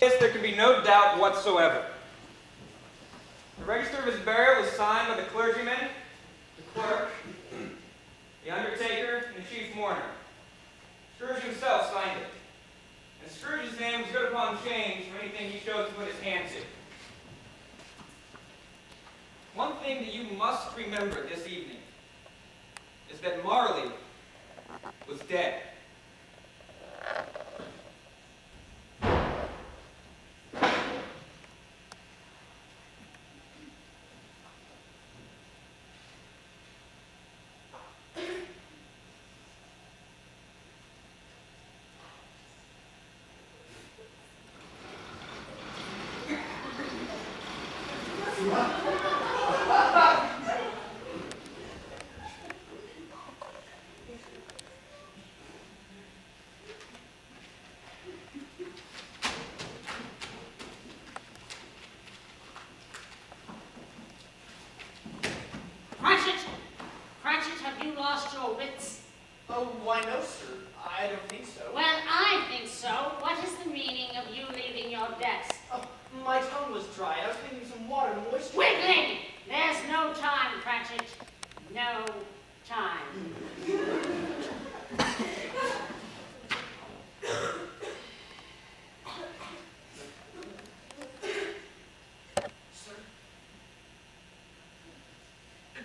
Yes, there can be no doubt whatsoever. The register of his burial was signed by the clergyman, the clerk, the undertaker, and the chief mourner. Scrooge himself signed it. And Scrooge's name was good upon change for anything he chose to put his hand to. One thing that you must remember this evening is that Marley was dead. Cratchit, have you lost your wits? Oh, why no, sir. I don't think so. Well, I think so. What is the meaning of you leaving your desk? Oh, my tongue was dry. I was thinking some water to moisturize. Wiggling! There's no time, Cratchit. No time. Sir?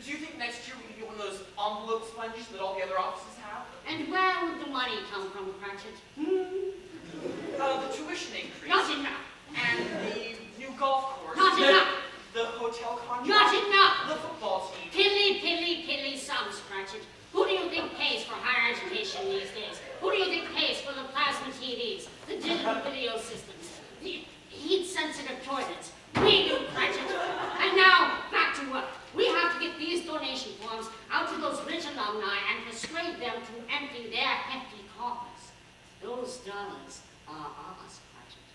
Do you think next year we can get one of those envelope sponges that all the other offices have? And where would the money come from, Cratchit? The tuition increase. Not enough. And the new golf course. Not enough. The hotel contract. Not enough. The football team. Pilly sums, Cratchit. Who do you think pays for higher education these days? Who do you think pays for the plasma TVs, the digital video systems, the heat-sensitive toilets? We do, Cratchit. And now, back to work. We have to get these donation forms out to those rich alumni and persuade them to empty their hefty coffers. Those dollars are ours, Cratchit.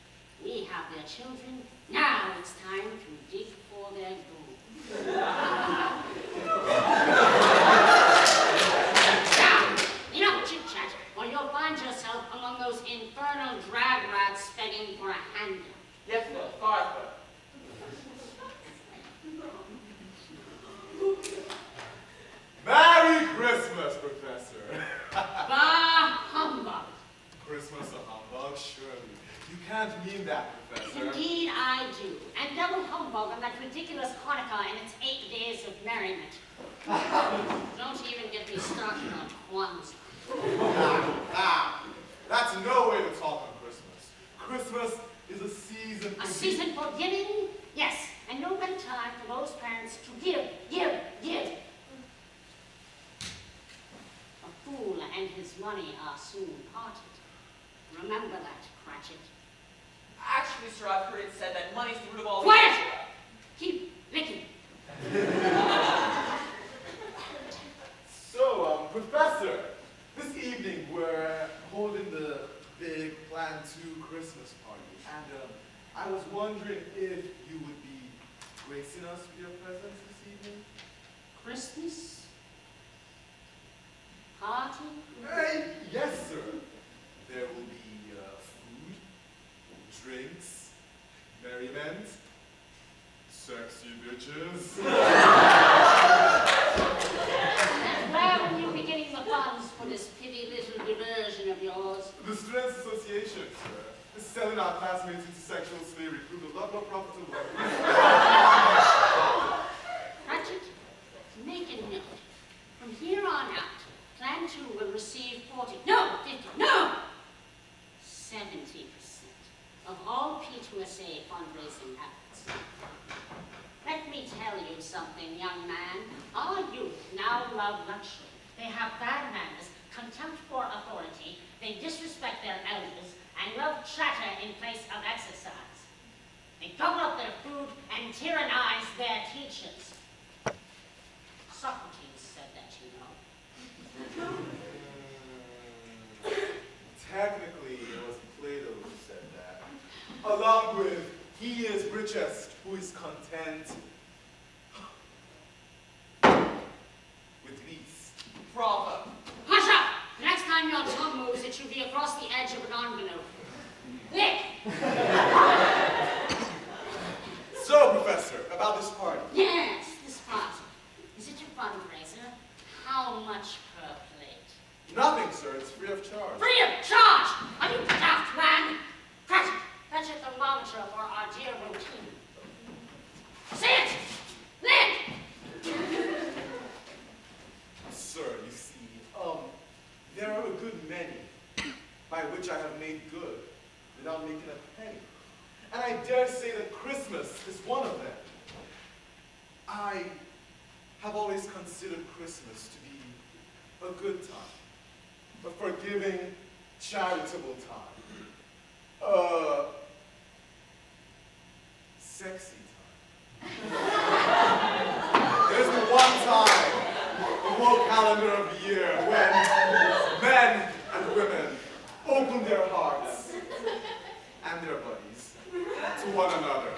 We have their children. Now it's time to dig for their gold. Now, enough chit-chat, or you'll find yourself among those infernal drag rats begging for a handout. Yes, sir. Farther. Merry Christmas, Professor. Bah humbug. Christmas a humbug, surely. You can't mean that, Professor. Indeed I do. And double humbug on that ridiculous Hanukkah and its 8 days of merriment. Don't even get me started on Kwanzaa. That's no way to talk on Christmas. Christmas is a season A season for giving? Yes. And no better time for those parents to give. A fool and his money are soon parted. Remember that, Cratchit. Actually, sir, I've heard it said that money's the root of all Quiet! evil. Keep licking. So, Professor, this evening we're holding the big Plan 2 Christmas party, and I was wondering if you would be gracing us with your presence this evening? Christmas? Party? Yes, sir. There will be food, drinks, merriment, sexy bitches. And where will you be getting the funds for this pitty little diversion of yours? The Students' Association, sir, is selling our classmates into sexual slavery through a lot more profitable. Cratchit, make a note. From here on out, Plan 2 will receive 40, no, 50, no! 70% of all P2SA fundraising efforts. Let me tell you something, young man. Our youth now love luxury. They have bad manners, contempt for authority, they disrespect their elders, and love chatter in place of exercise. They gobble up their food and tyrannize their teachers. Socrates said that, you know. Technically, it was Plato who said that. Along with, he is richest who is content with least. Bravo. Hush up! Next time your tongue moves, it should be across the edge of an envelope. Lick! without making a penny. And I dare say that Christmas is one of them. I have always considered Christmas to be a good time, a forgiving, charitable time, a sexy time. There's the one time, the whole calendar of the year, when men and women open their hearts and their bodies to one another.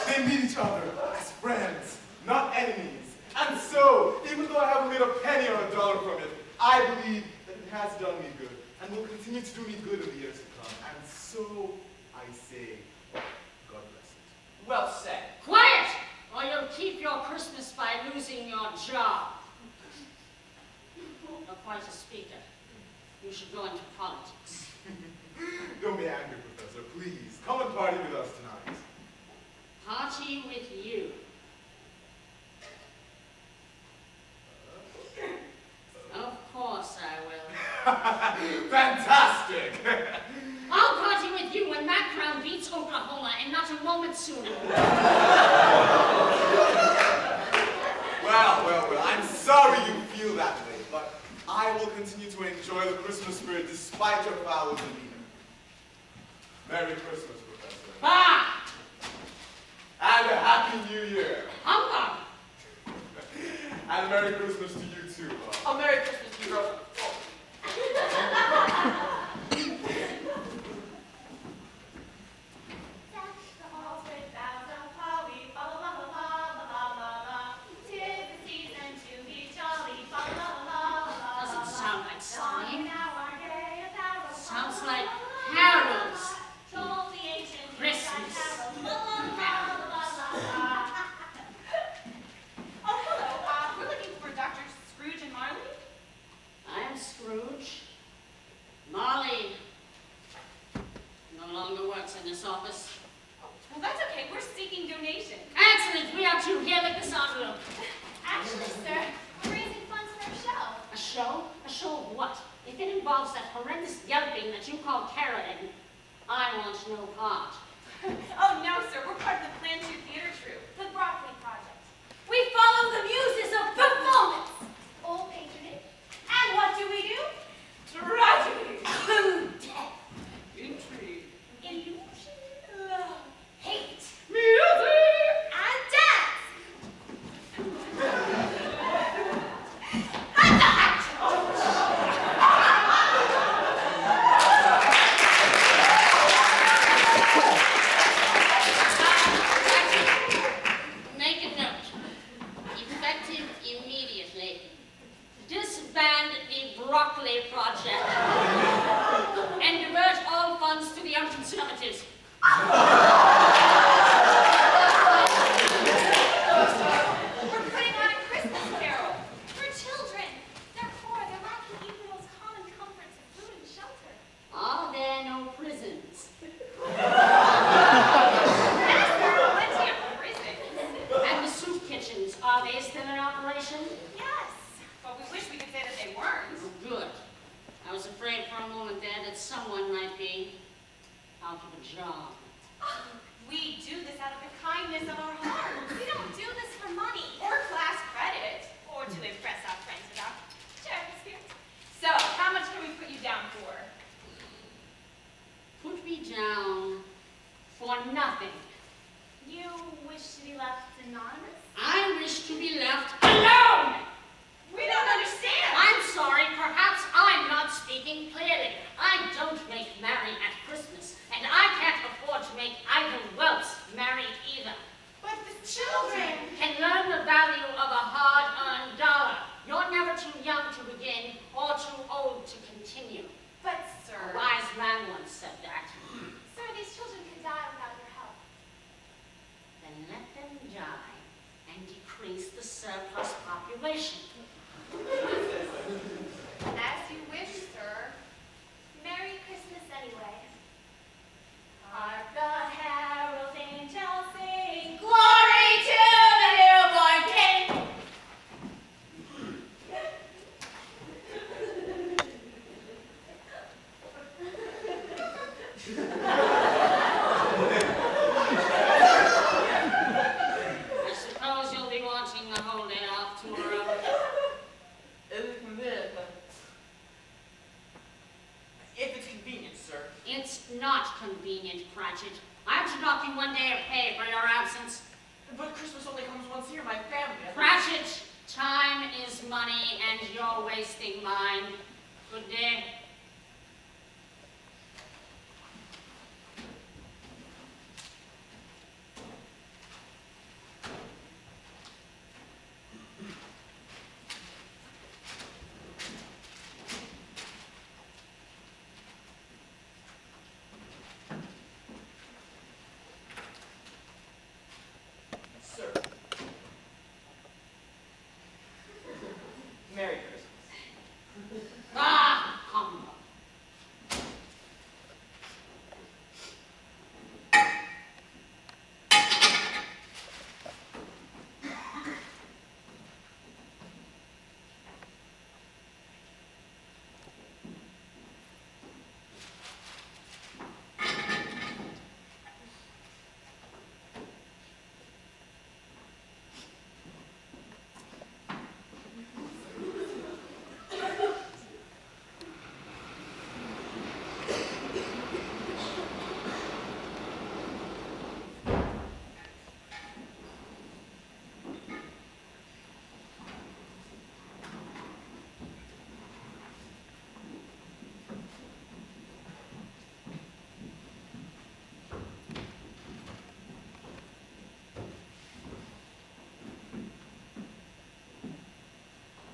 They meet each other as friends, not enemies. And so, even though I haven't made a penny or a dollar from it, I believe that it has done me good and will continue to do me good in the years to come. And so, I say, God bless it. Well said. Quiet, or you'll keep your Christmas by losing your job. You're quite a speaker. You should go into politics. Don't be angry, Professor. Please, come and party with us tonight. Party with you. Of course I will. Fantastic! I'll party with you when Matt Brown beats Oklahoma and not a moment sooner. Well, I'm sorry you feel that way, but I will continue to enjoy the Christmas spirit despite your foul demeanor. Merry Christmas, Professor. Bah! And a Happy New Year. Humbug! And Merry Christmas to you too. A Merry Christmas, hero. Doesn't sound like singing. Sounds like carols. Christmas carols. Oh, hello. We're looking for Dr. Scrooge and Marley. I'm Scrooge. Molly no longer works in this office. Well, that's okay. We're seeking donations. Excellent. We are too. Here, lick this envelope. Actually, sir, we're raising funds for a show. A show? A show of what? If it involves that horrendous yelping that you call caroling, I want no part. Oh, no, sir. We're part of the Plan 2 Theater Troupe, the Broccoli Project. We follow the muses of performance. Old patronage. And what do? Tragedy. Death. Intrigue. Illusion. Love. Hate. Music! And dance. And that. Make a note. Effective immediately. Disband the Broccoli Project. And divert all funds to the unconservatives. We're putting on a Christmas carol for children. They're poor. They're lacking even the most common comforts of food and shelter. Are there no prisons? Yes, there are plenty of prisons. And the soup kitchens, are they still in operation? Yes, but we wish we could say that they weren't. Oh, good. I was afraid for a moment there that someone might be out of a job. We do this out of the kindness of our hearts. We don't do this for money or class credit or to impress our friends about charity spirit. So, how much can we put you down for? Put me down for nothing. You wish to be left anonymous? I wish to be left alone! We don't understand. I'm sorry, perhaps I'm not speaking clearly. I don't make merry at Christmas, and I can't afford to make idle whelps merry either. But the children. Can learn the value of a hard-earned dollar. You're never too young to begin or too old to continue. But, A sir. wise man once said that. Sir, these children can die without your help. Cratchit. I'm to dock you one day of pay for your absence. But Christmas only comes once a year, my family. Cratchit, time is money, and you're wasting mine. Good day. Sir. Merry Christmas. Ah, humbug.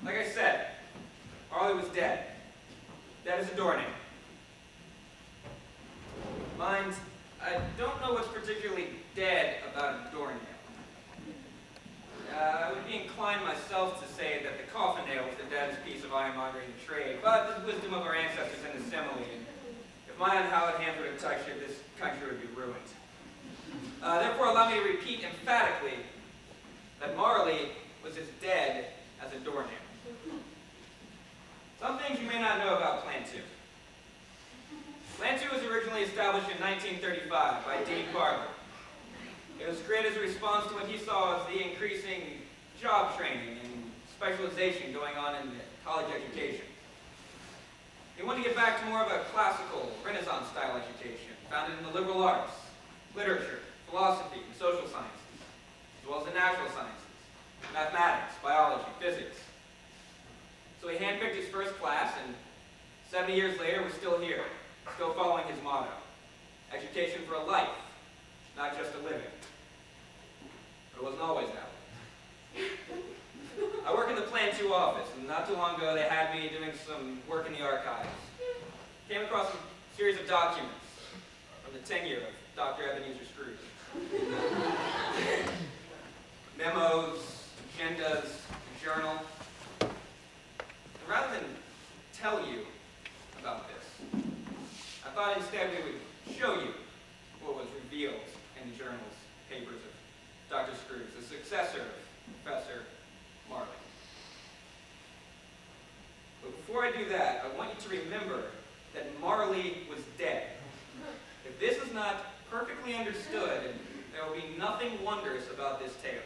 Like I said, Marley was dead. Dead as a doornail. Mind, I don't know what's particularly dead about a doornail. I would be inclined myself to say that the coffin nail was the deadest piece of ironmongery in the trade, but the wisdom of our ancestors in the simile, and if my unhallowed hands would have touched it, this country would be ruined. Therefore, allow me to repeat emphatically that Marley was as dead as a doornail. Some things you may not know about Plan 2. Plan 2 was originally established in 1935 by Dean Barber. It was created as a response to what he saw as the increasing job training and specialization going on in the college education. He wanted to get back to more of a classical, Renaissance-style education, founded in the liberal arts, literature, philosophy, and social sciences, as well as the natural sciences, mathematics, biology, physics. So he handpicked his first class, and 70 years later, we're still here, still following his motto: education for a life, not just a living. But it wasn't always that way. I work in the Plan 2 office, and not too long ago, they had me doing some work in the archives. Came across a series of documents from the tenure of Dr. Ebenezer Scrooge. Memos, agendas, a journal. And rather than tell you about this, I thought instead we would show you what was revealed in the journal's papers of Dr. Scrooge, the successor of Professor Marley. But before I do that, I want you to remember that Marley was dead. If this is not perfectly understood, there will be nothing wondrous about this tale.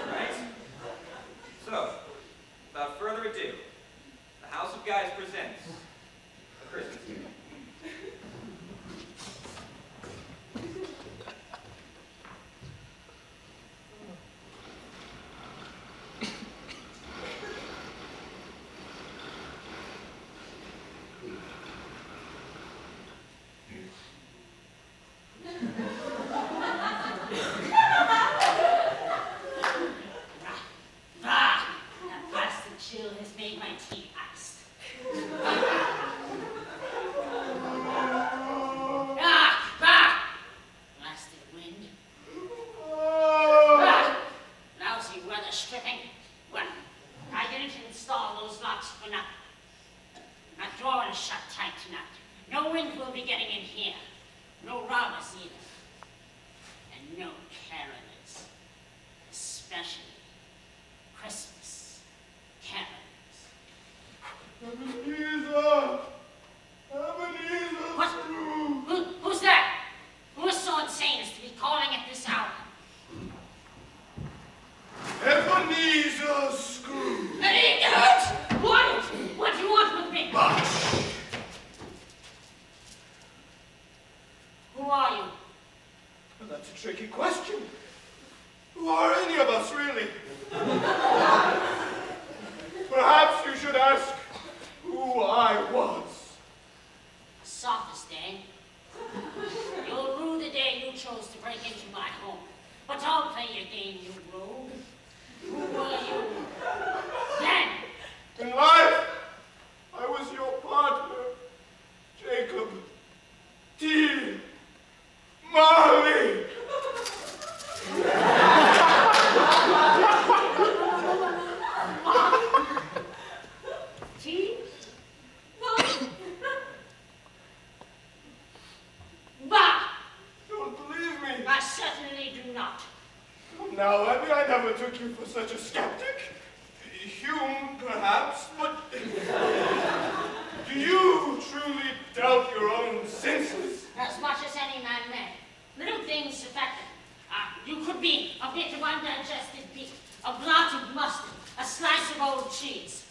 Right? So, without further ado, the House of Guys presents A Christmas Tale. That blasted chill has made my teeth iced. Blasted wind. Lousy weather stripping. Well, I didn't install those locks for nothing. My door is shut tight tonight. No wind will be getting in here. No robbers either. And no carolers. Especially Christmas carolers. Ebenezer! Ebenezer What? Scrooge! Who's that? Who is so insane as to be calling at this hour? Ebenezer Scrooge! Idiot! What? What do you want with me? Hush! That's a tricky question. Who are any of us, really? Perhaps you should ask who I was. Sophist, eh? You'll rue the day you chose to break into my home. But I'll play your game, you rogue. Who were you then? In life, I was your partner, Jacob T. Marley. T? Bah! Don't believe me. I certainly do not. Now, I never took you for such a skeptic. Hume, perhaps, but do you truly doubt your own senses? As much as any man may. Little things affect them. You could be a bit of undigested beef, a blot of mustard, a slice of old cheese.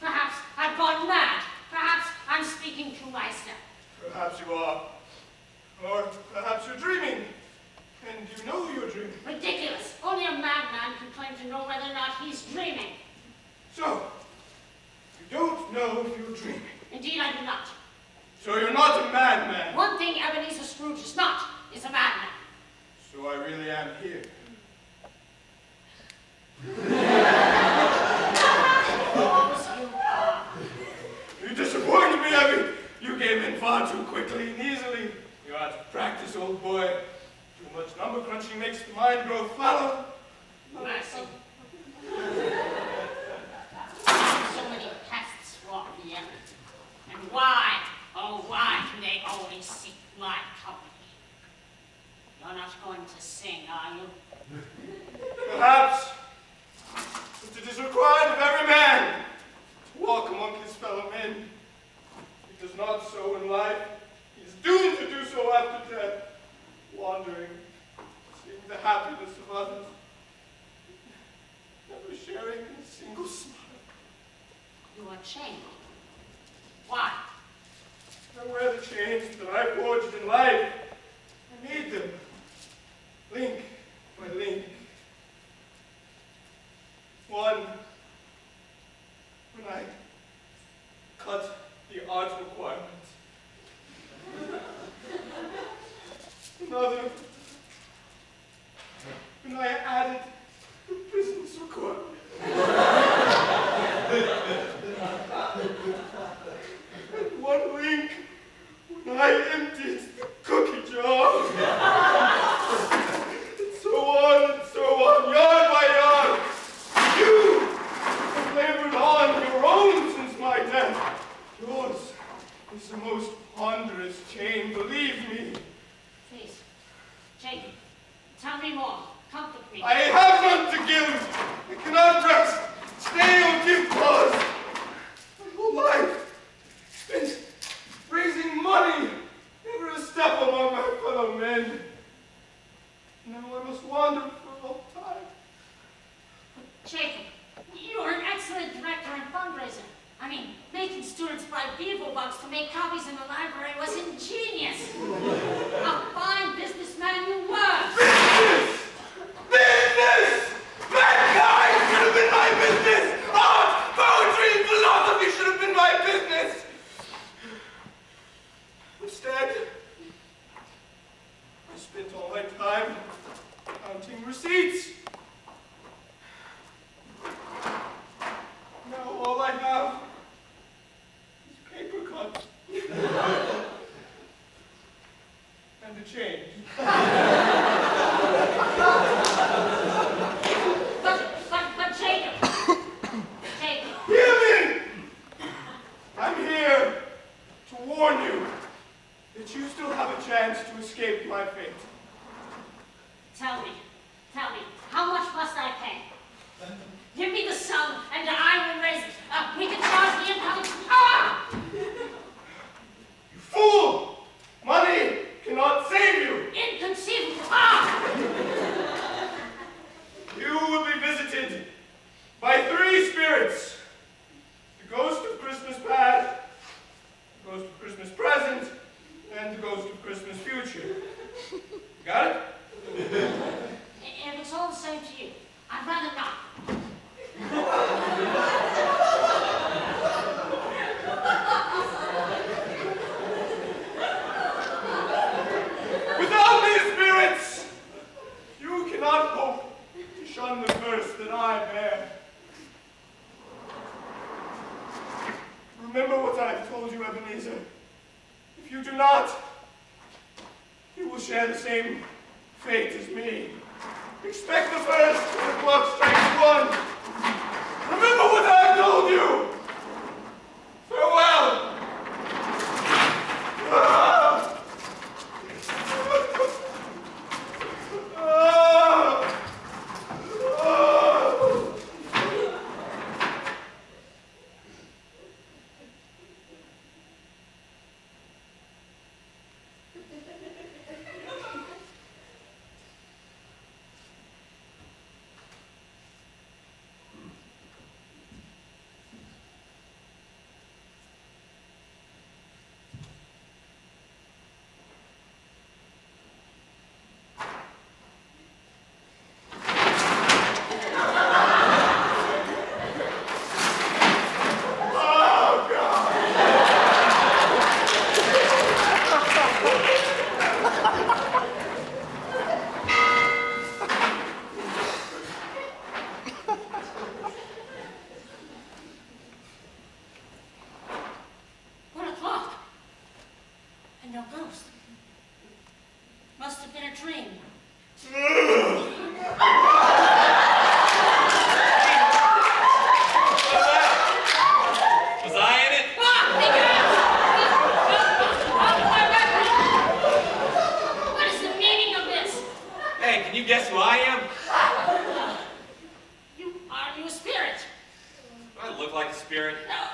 Perhaps I've gone mad. Perhaps I'm speaking to myself. Perhaps you are. Or perhaps you're dreaming. And you know you're dreaming. Ridiculous. Only a madman can claim to know whether or not he's dreaming. So, you don't know if you're dreaming. Indeed, I do not. So you're not a madman. One thing Ebenezer Scrooge is not, is a madman. So I really am here. Suppose you are. You disappointed me, Abby. You came in far too quickly and easily. You're out of practice, old boy. Too much number crunching makes the mind grow fallow. Mercy. So many pests walk the earth. And why, oh why do they always seek my company? You're not going to sing, are you? Perhaps. But it is required of every man to walk among his fellow men. If he does not so in life, he is doomed to do so after death, wandering, seeing the happiness of others, never sharing a single smile. You are chained. Why? I wear the chains that I forged in life. I need them, link by link. One, when I cut the art requirements. Another, when I added the business requirement. And one link, when I emptied the cookie jar. And so on, yard by yard. You have labored on your own since my death. Yours is the most ponderous chain, believe me. Please, Jacob, tell me more. Comfort me. I have none to give. I cannot rest, stay, or give pause. My whole life spent raising money, never a step among my fellow men. Now I must wander for all time. Jacob, you're an excellent director and fundraiser. I mean, making students buy beaver bugs to make copies in the library was ingenious. A fine businessman you were. Business! Business! Mankind should have been my business! Art, poetry, and philosophy should have been my business! Instead, I spent all my time counting receipts. Now all I have is paper cuts. And a change. But Jacob. Jacob. Hear me! I'm here to warn you that you still have a chance to escape my fate. Tell me, how much must I pay? Give me the sum, and I will raise it. We can charge the incoming. Ah! You fool! Money cannot save you! Inconceivable. Ah! You will be visited by 3 spirits. The ghost of Christmas past, the ghost of Christmas present, and the ghost of Christmas future. Got it? If it's all the same to you, I'd rather not. Without these spirits, you cannot hope to shun the curse that I bear. Remember what I have told you, Ebenezer. If you do not, you will share the same fate as me. Expect the first when the clock strikes one. Remember what I have told you. Farewell. Ah! Ah! Ah! What a clock! And no ghost. Must have been a dream. Was I in it? What is the meaning of this? Hey, can you guess who I am? Are you a spirit? Do I look like a spirit? No.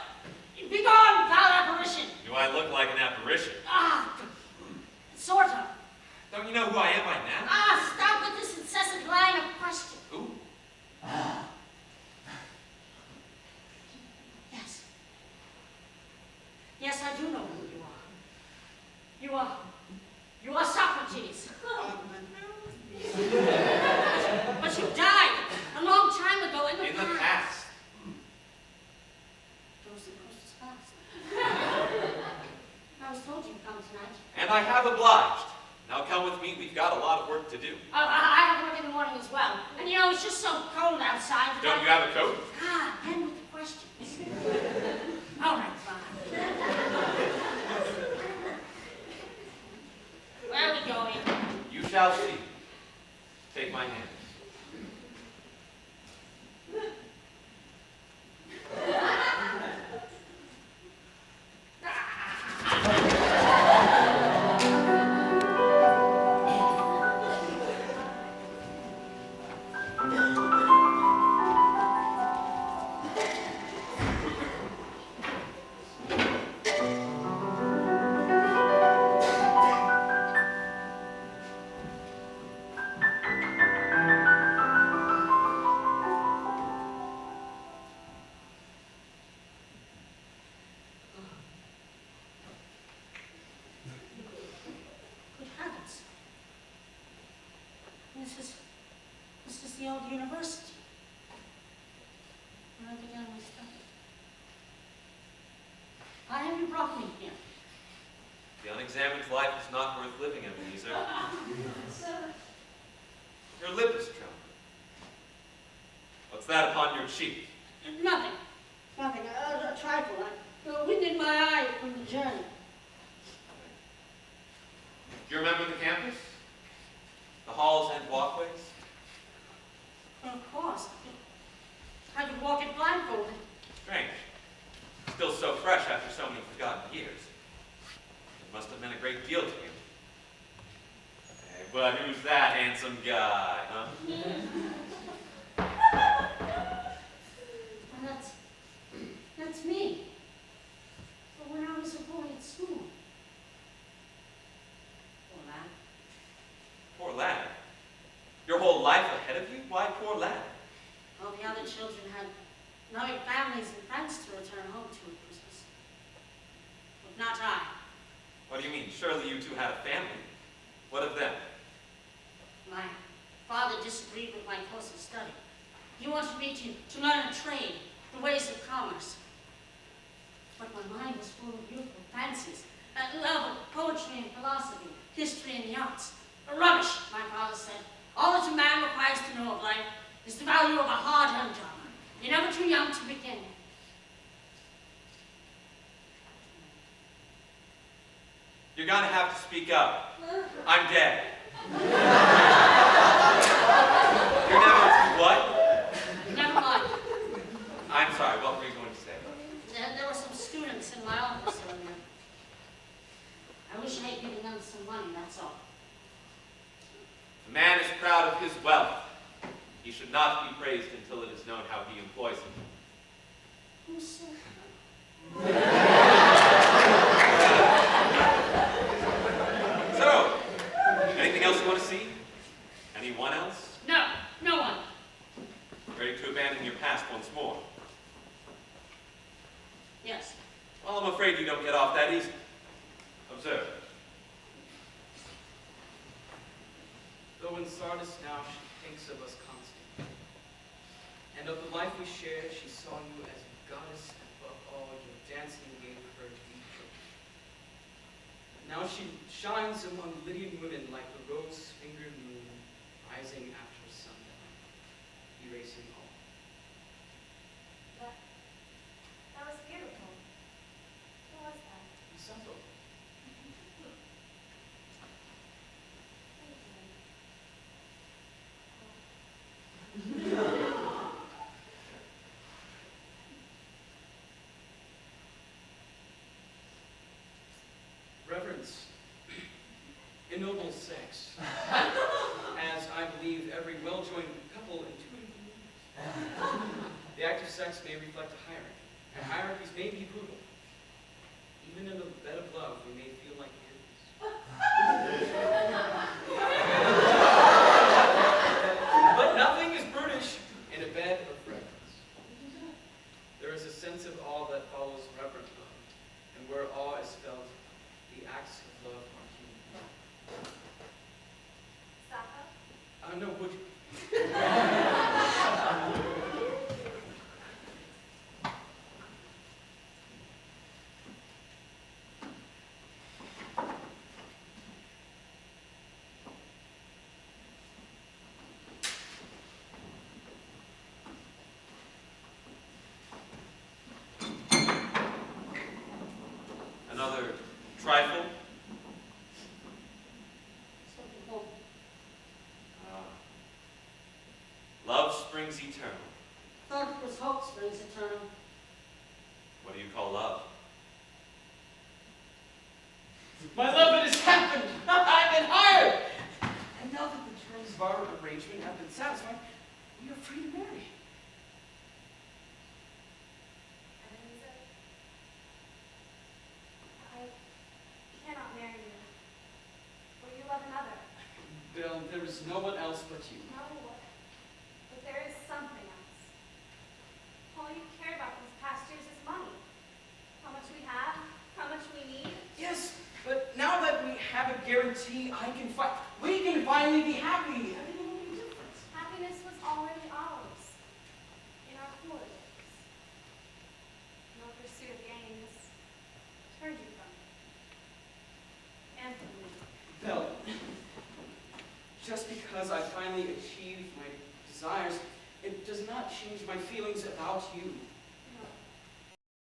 Be gone, foul apparition. Do I look like an apparition? Sort of. Don't you know who I am by now? Stop with this incessant line of question. Ooh. Yes. Yes, I do know who you are. You are Socrates. But you died a long time ago in the In the past. Goes the ghost is fast. I was told you'd come tonight. And I have obliged. Now come with me, we've got a lot of work to do. I have work in the morning as well. And you know, it's just so cold outside. that Don't you have a coat? Then with the questions. All right, fine. Where are we going? You shall see. Take my hand. Good heavens. This is the old university. Where I began my study. Why have you brought me here? The unexamined life is not worth living, Ebenezer. Sir. Your lip is trembling. What's that upon your cheek? Nothing. Nothing. A trifle. The wind in my eye from the journey. Do you remember the campus? The halls and walkways? Of course. I could walk it blindfolded. Strange. Still so fresh after so many forgotten years. It must have meant a great deal to you. Hey, but who's that handsome guy, huh? Well, that's me. But when I was a boy at school. Poor lad. Poor lad. Your whole life ahead of you? Why poor lad? All the other children had loving families and friends to return home to at Christmas. But not I. What do you mean? Surely you two had a family. What of them? My father disagreed with my course of study. He wanted me to learn a trade, the ways of commerce. But my mind was full of youthful fancies, love of poetry and philosophy, history and the arts. Rubbish, my father said. All that a man requires to know of life is the value of a hard-earned job. You're never too young to begin. You're gonna have to speak up. I'm dead. You're never what? Never mind. I'm sorry, what were you going to say? There were some students in my office earlier. I wish I had given them some money, that's all. A man is proud of his wealth. He should not be praised until it is known how he employs it. Who said So, anything else you want to see? Anyone else? No, no one. Ready to abandon your past once more? Yes. Well, I'm afraid you don't get off that easy. Observe. Though in Sardis now she thinks of us constantly, and of the life we shared, she saw you as a goddess, and above all, your dancing gave her deep joy. Now she shines among Lydian women like the rose-fingered moon, rising after sundown, erasing all. That was beautiful. Who was that? Misato. Reverence, ennobles sex, as I believe every well-joined couple intuitively knows. The act of sex may reflect a hierarchy, and hierarchies may be brutal. Even in the bed of love, we may feel like but nothing is brutish in a bed of reverence. There is a sense of awe that follows reverent love, and where awe is felt, the acts of love are human. Saka? No, would you? Another trifle? Something home. Love springs eternal. Thought it was hope springs eternal. What do you call love? My love, it has happened! I've been hired! And now that the terms of our arrangement have been satisfied, we are free to marry. Ebenezer? I cannot marry you. For you love another. Bill, there is no one else but you. No, but there is something else. All you care about these past years is money. How much we have, how much we need. Yes, but now that we have a guarantee, we can finally be happy. Everything will be different. Happiness was already ours. In our cooler days. No pursuit of gains turned you from it. And from me. Bill, just because I finally achieved my desires, it does not change my feelings about you.